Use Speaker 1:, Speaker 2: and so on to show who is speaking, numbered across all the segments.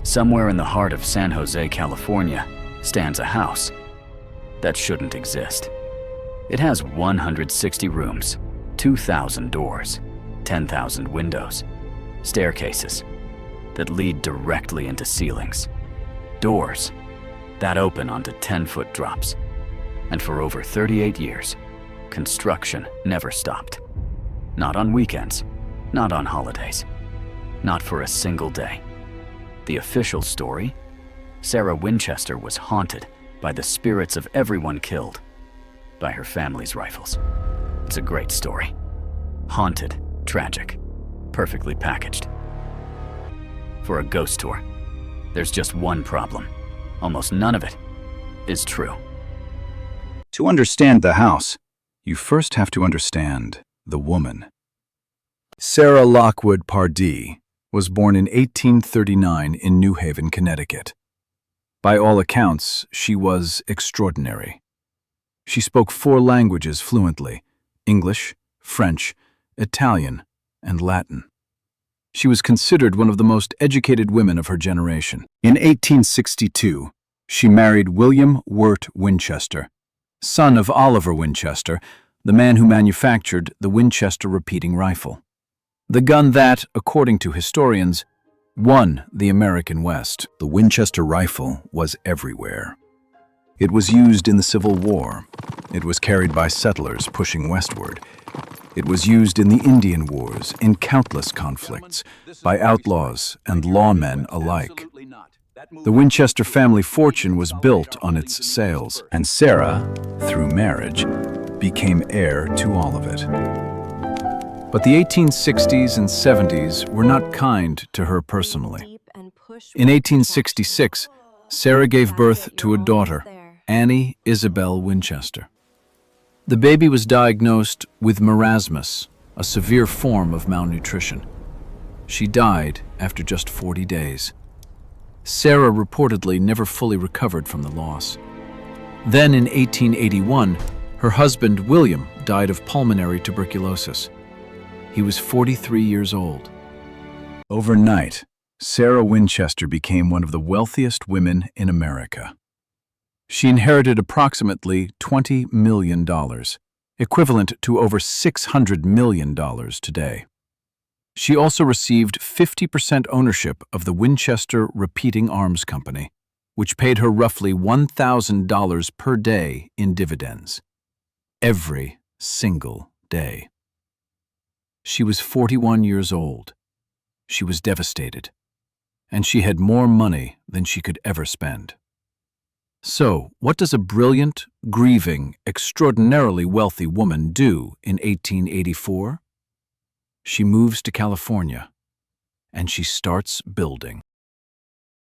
Speaker 1: Somewhere in the heart of San Jose, California, stands a house that shouldn't exist. It has 160 rooms, 2,000 doors, 10,000 windows, staircases that lead directly into ceilings, doors that open onto 10-foot drops. And for over 38 years, construction never stopped. Not on weekends, not on holidays, not for a single day. The official story? Sarah Winchester was haunted by the spirits of everyone killed by her family's rifles. It's a great story. Haunted, tragic, perfectly packaged. For a ghost tour, there's just one problem. Almost none of it is true.
Speaker 2: To understand the house, you first have to understand the woman. Sarah Lockwood Pardee was born in 1839 in New Haven, Connecticut. By all accounts, she was extraordinary. She spoke 4 languages fluently: English, French, Italian, and Latin. She was considered one of the most educated women of her generation. In 1862, she married William Wirt Winchester, son of Oliver Winchester, the man who manufactured the Winchester repeating rifle. The gun that, according to historians, won the American West. The Winchester rifle was everywhere. It was used in the Civil War. It was carried by settlers pushing westward. It was used in the Indian Wars, in countless conflicts, by outlaws and lawmen alike. The Winchester family fortune was built on its sales, and Sarah, through marriage, became heir to all of it. But the 1860s and 70s were not kind to her personally. In 1866, Sarah gave birth to a daughter, Annie Isabel Winchester. The baby was diagnosed with marasmus, a severe form of malnutrition. She died after just 40 days. Sarah reportedly never fully recovered from the loss. Then in 1881, her husband William died of pulmonary tuberculosis. He was 43 years old. Overnight, Sarah Winchester became one of the wealthiest women in America. She inherited approximately $20 million, equivalent to over $600 million today. She also received 50% ownership of the Winchester Repeating Arms Company, which paid her roughly $1,000 per day in dividends. Every single day. She was 41 years old. She was devastated, and she had more money than she could ever spend. So, what does a brilliant, grieving, extraordinarily wealthy woman do in 1884? She moves to California, and she starts building.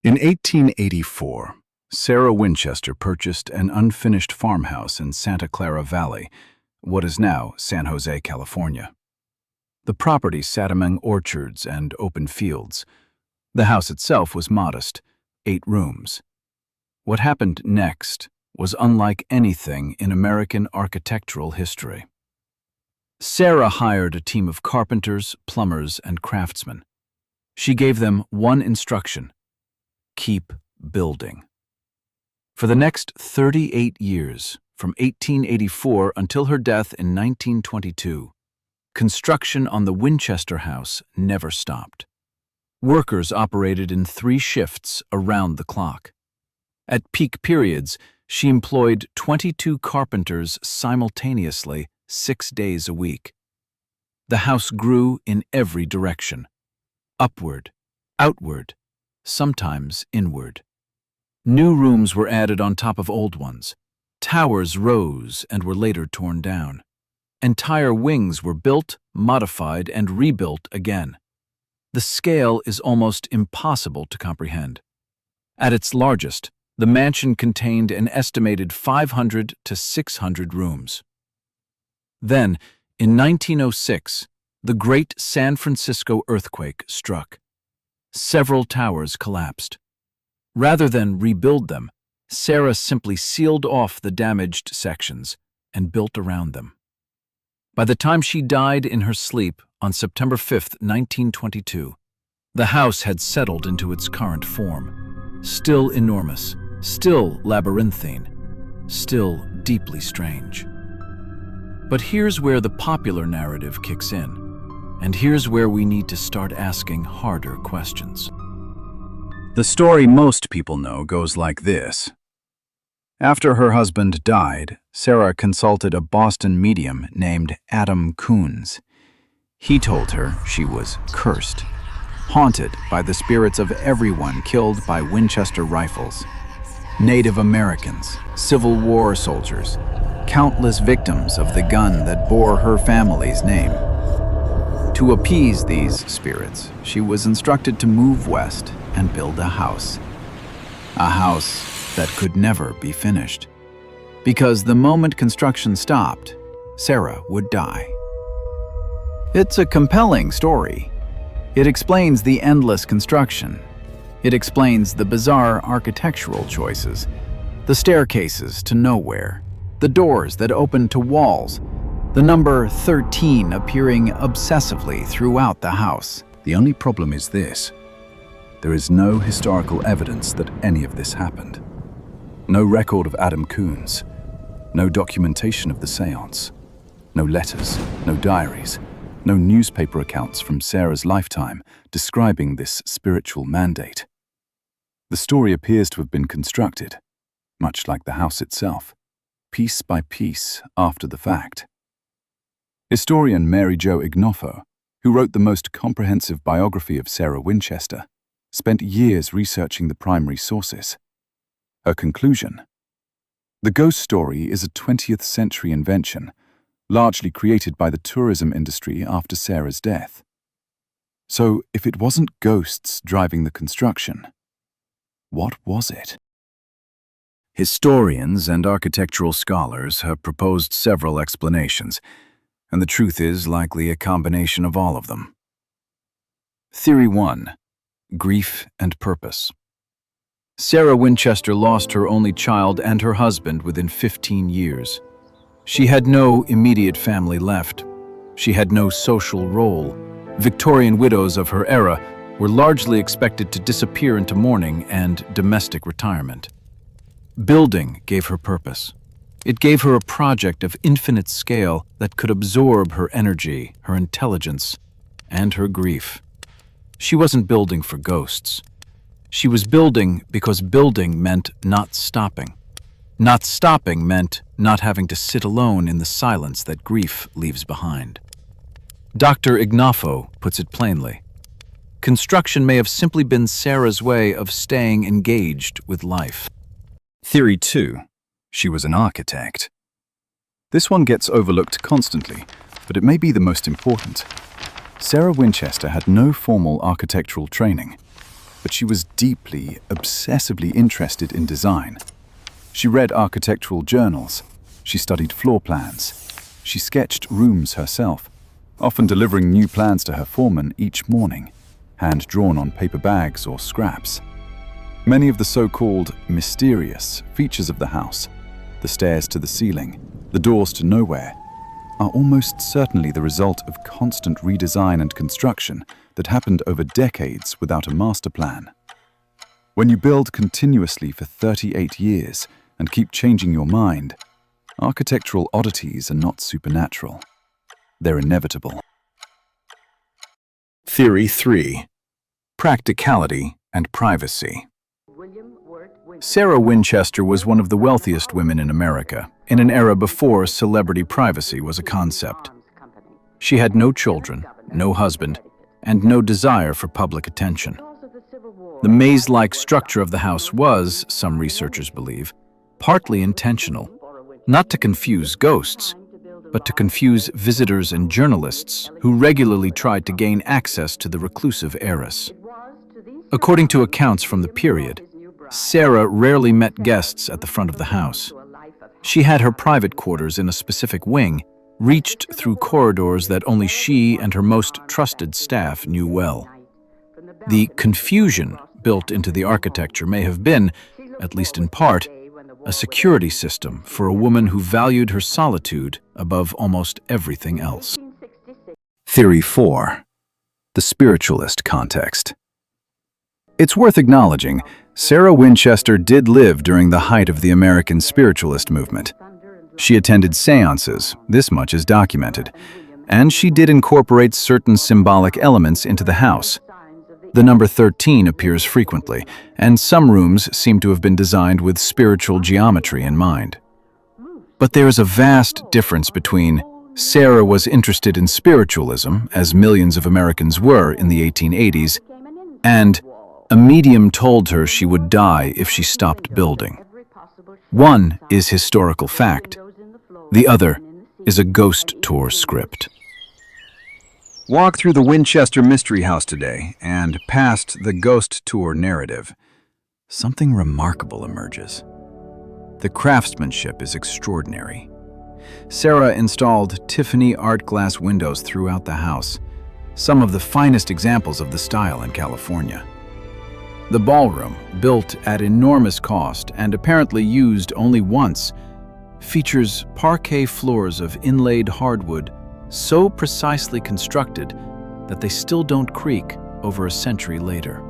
Speaker 2: In 1884, Sarah Winchester purchased an unfinished farmhouse in Santa Clara Valley, what is now San Jose, California. The property sat among orchards and open fields. The house itself was modest, 8 rooms. What happened next was unlike anything in American architectural history. Sarah hired a team of carpenters, plumbers, and craftsmen. She gave them one instruction: keep building. For the next 38 years, from 1884 until her death in 1922, construction on the Winchester house never stopped. Workers operated in 3 shifts around the clock. At peak periods, she employed 22 carpenters simultaneously, 6 days a week. The house grew in every direction: upward, outward, sometimes inward. New rooms were added on top of old ones. Towers rose and were later torn down. Entire wings were built, modified, and rebuilt again. The scale is almost impossible to comprehend. At its largest, the mansion contained an estimated 500 to 600 rooms. Then, in 1906, the Great San Francisco earthquake struck. Several towers collapsed. Rather than rebuild them, Sarah simply sealed off the damaged sections and built around them. By the time she died in her sleep on September 5, 1922, The house had settled into its current form, still enormous, still labyrinthine, still deeply strange. But here's where the popular narrative kicks in, and here's where we need to start asking harder questions. The story most people know goes like this. After her husband died, Sarah consulted a Boston medium named Adam Coons. He told her she was cursed, haunted by the spirits of everyone killed by Winchester rifles. Native Americans, Civil War soldiers, countless victims of the gun that bore her family's name. To appease these spirits, she was instructed to move west and build a house. A house that could never be finished. Because the moment construction stopped, Sarah would die. It's a compelling story. It explains the endless construction. It explains the bizarre architectural choices, the staircases to nowhere, the doors that open to walls, the number 13 appearing obsessively throughout the house.
Speaker 3: The only problem is this. There is no historical evidence that any of this happened. No record of Adam Coons, no documentation of the seance, no letters, no diaries, no newspaper accounts from Sarah's lifetime describing this spiritual mandate. The story appears to have been constructed, much like the house itself, piece by piece after the fact. Historian Mary Jo Ignoffo, who wrote the most comprehensive biography of Sarah Winchester, spent years researching the primary sources. Her conclusion: the ghost story is a 20th century invention, largely created by the tourism industry after Sarah's death. So, if it wasn't ghosts driving the construction, what was it?
Speaker 2: Historians and architectural scholars have proposed several explanations, and the truth is likely a combination of all of them. Theory 1. Grief and purpose. Sarah Winchester lost her only child and her husband within 15 years. She had no immediate family left. She had no social role. Victorian widows of her era were largely expected to disappear into mourning and domestic retirement. Building gave her purpose. It gave her a project of infinite scale that could absorb her energy, her intelligence, and her grief. She wasn't building for ghosts. She was building because building meant not stopping. Not stopping meant not having to sit alone in the silence that grief leaves behind. Dr. Ignoffo puts it plainly. Construction may have simply been Sarah's way of staying engaged with life.
Speaker 3: Theory 2. She was an architect. This one gets overlooked constantly, but it may be the most important. Sarah Winchester had no formal architectural training, but she was deeply, obsessively interested in design. She read architectural journals, she studied floor plans, she sketched rooms herself, often delivering new plans to her foreman each morning, hand-drawn on paper bags or scraps. Many of the so-called mysterious features of the house, the stairs to the ceiling, the doors to nowhere, are almost certainly the result of constant redesign and construction that happened over decades without a master plan. When you build continuously for 38 years and keep changing your mind, architectural oddities are not supernatural. They're inevitable.
Speaker 2: Theory 3. Practicality and privacy. Sarah Winchester was one of the wealthiest women in America, in an era before celebrity privacy was a concept. She had no children, no husband, and no desire for public attention. The maze-like structure of the house was, some researchers believe, partly intentional, not to confuse ghosts, but to confuse visitors and journalists who regularly tried to gain access to the reclusive heiress. According to accounts from the period, Sarah rarely met guests at the front of the house. She had her private quarters in a specific wing, reached through corridors that only she and her most trusted staff knew well. The confusion built into the architecture may have been, at least in part, a security system for a woman who valued her solitude above almost everything else.
Speaker 3: Theory 4. The spiritualist context. It's worth acknowledging, Sarah Winchester did live during the height of the American spiritualist movement. She attended seances, this much is documented, and she did incorporate certain symbolic elements into the house. The number 13 appears frequently, and some rooms seem to have been designed with spiritual geometry in mind. But there is a vast difference between Sarah was interested in spiritualism, as millions of Americans were in the 1880s, and a medium told her she would die if she stopped building. One is historical fact. The other is a ghost tour script.
Speaker 2: Walk through the Winchester Mystery House today and past the ghost tour narrative. Something remarkable emerges. The craftsmanship is extraordinary. Sarah installed Tiffany art glass windows throughout the house, some of the finest examples of the style in California. The ballroom, built at enormous cost and apparently used only once, features parquet floors of inlaid hardwood so precisely constructed that they still don't creak over a century later.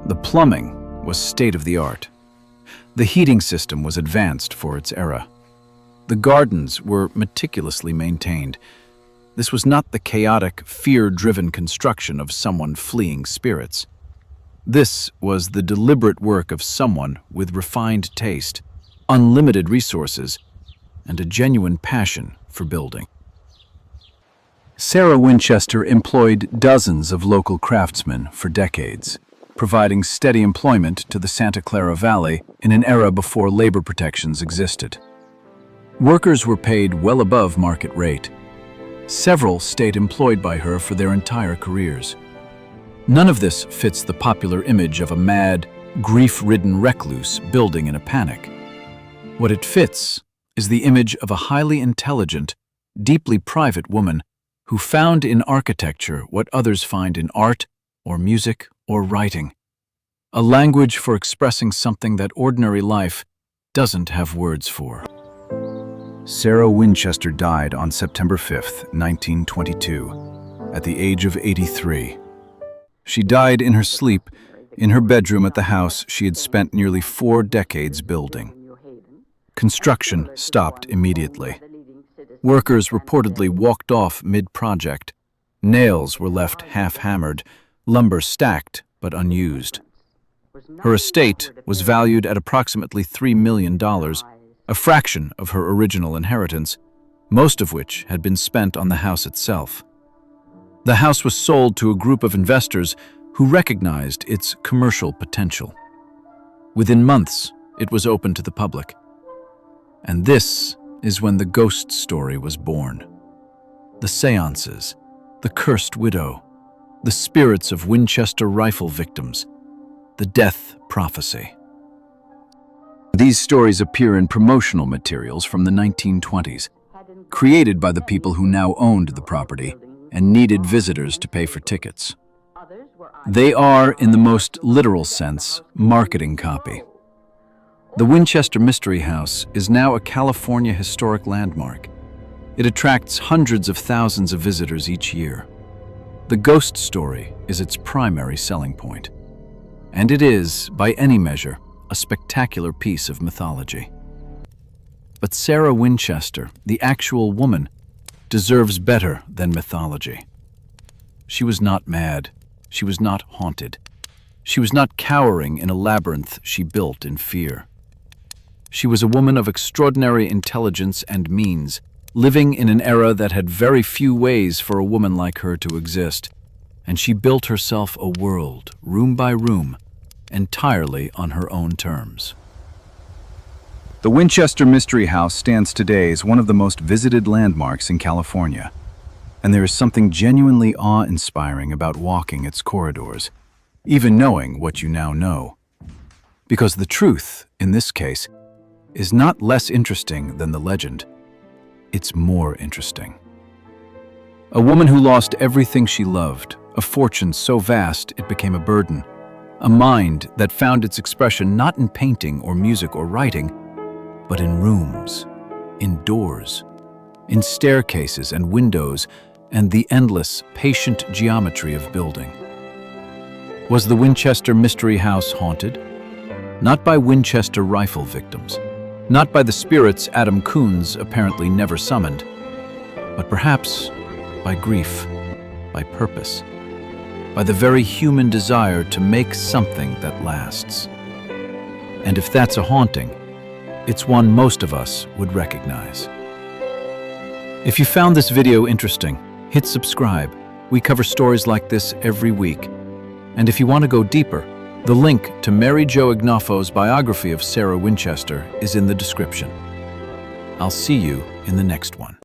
Speaker 2: The plumbing was state-of-the-art. The heating system was advanced for its era. The gardens were meticulously maintained. This was not the chaotic, fear-driven construction of someone fleeing spirits. This was the deliberate work of someone with refined taste, unlimited resources, and a genuine passion for building. Sarah Winchester employed dozens of local craftsmen for decades, providing steady employment to the Santa Clara Valley in an era before labor protections existed. Workers were paid well above market rate. Several stayed employed by her for their entire careers. None of this fits the popular image of a mad, grief-ridden recluse building in a panic. What it fits is the image of a highly intelligent, deeply private woman who found in architecture what others find in art or music or writing, a language for expressing something that ordinary life doesn't have words for. Sarah Winchester died on September 5, 1922, at the age of 83. She died in her sleep, in her bedroom at the house she had spent nearly 4 decades building. Construction stopped immediately. Workers reportedly walked off mid-project. Nails were left half-hammered, lumber stacked but unused. Her estate was valued at approximately $3 million, a fraction of her original inheritance, most of which had been spent on the house itself. The house was sold to a group of investors who recognized its commercial potential. Within months, it was open to the public. And this is when the ghost story was born. The seances, the cursed widow, the spirits of Winchester rifle victims, the death prophecy. These stories appear in promotional materials from the 1920s, created by the people who now owned the property and needed visitors to pay for tickets. They are, in the most literal sense, marketing copy. The Winchester Mystery House is now a California historic landmark. It attracts hundreds of thousands of visitors each year. The ghost story is its primary selling point. And it is, by any measure, a spectacular piece of mythology. But Sarah Winchester, the actual woman, deserves better than mythology. She was not mad. She was not haunted. She was not cowering in a labyrinth she built in fear. She was a woman of extraordinary intelligence and means, living in an era that had very few ways for a woman like her to exist, and she built herself a world, room by room, entirely on her own terms. The Winchester Mystery House stands today as one of the most visited landmarks in California, and there is something genuinely awe-inspiring about walking its corridors, even knowing what you now know. Because the truth, in this case, is not less interesting than the legend. It's more interesting. A woman who lost everything she loved, a fortune so vast it became a burden, a mind that found its expression not in painting or music or writing, but in rooms, in doors, in staircases and windows, and the endless, patient geometry of building. Was the Winchester Mystery House haunted? Not by Winchester rifle victims, not by the spirits Adam Coons apparently never summoned, but perhaps by grief, by purpose, by the very human desire to make something that lasts. And if that's a haunting, it's one most of us would recognize. If you found this video interesting, hit subscribe. We cover stories like this every week. And if you want to go deeper, the link to Mary Jo Ignofo's biography of Sarah Winchester is in the description. I'll see you in the next one.